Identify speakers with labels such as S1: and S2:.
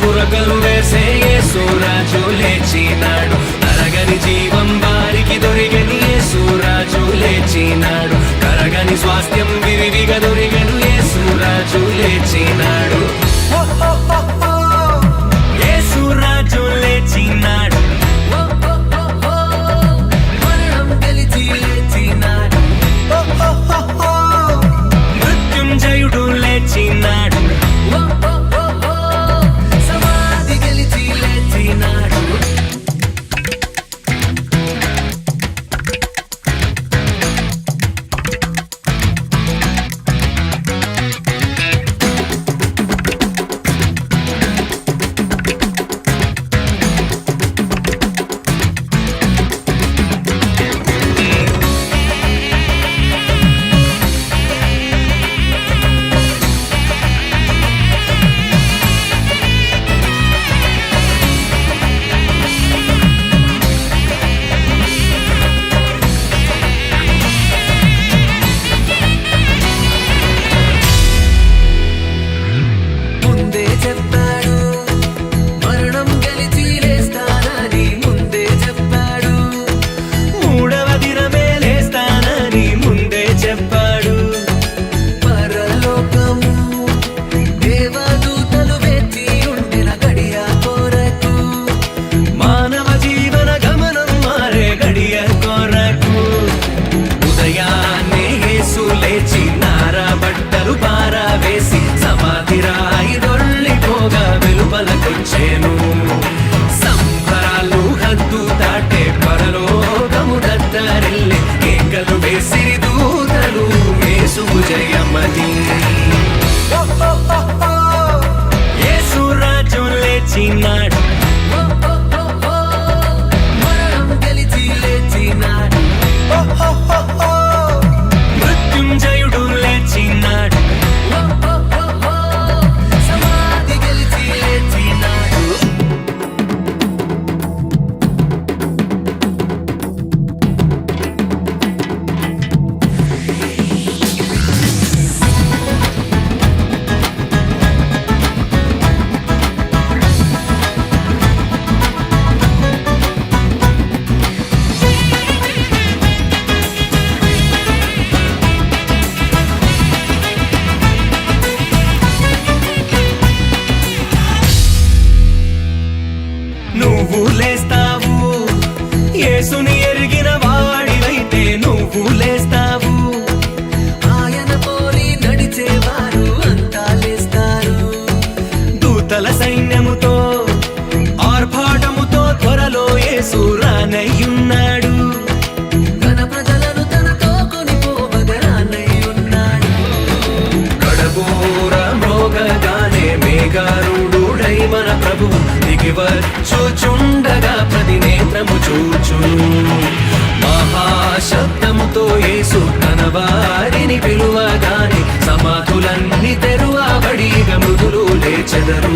S1: ఉరకలు వేసే యేసు రాజు లేచినాడు. తరగని జీవం వారికి దొరికని యేసు రాజు లేచినాడు. కరగని స్వాస్థ్యం విరివిగా దొరికను యేసు రాజు లేచినాడు. యేసు రాజు లేచినాడు. మరణం గెలిచి లేచినాడు. మృత్యుంజయుడు లేచినాడు. సమాధి గెలిచి లేచినాడు. సంబరాలు హద్దు దాటే పరలోకము దద్దరిల్లే కేకలు వేసిరి దూతలు యేసుకు జయమని. యేసు రాజు లేచినాడు. మరణం గెలిచి లేచినాడు. మృత్యుంజయుడు లేచినాడు. నువ్వు లేస్తావు, యేసుని ఎరిగిన వాడివైతే నువ్వు లేస్తావు. ఆయన పోలి నడిచేవారు అంతా లేస్తారు. దూతల సైన్యముతో ఆర్భాటముతో త్వరలో యేసు రానయ్యున్నాడు. ఘన ప్రజలను తనతో కొనిపోవగా రానయ్యున్నాడు. కడబోర మ్రోగగానే మేఘారూఢుడై మన ప్రభువు దిగివచ్చుచుండగా ప్రతి నేత్రము చూచును. మహాశబ్దముతో యేసు తన వారిని పిలువగానే సమాధులన్నీ తెరువబడి మృదులు లేచెదరు.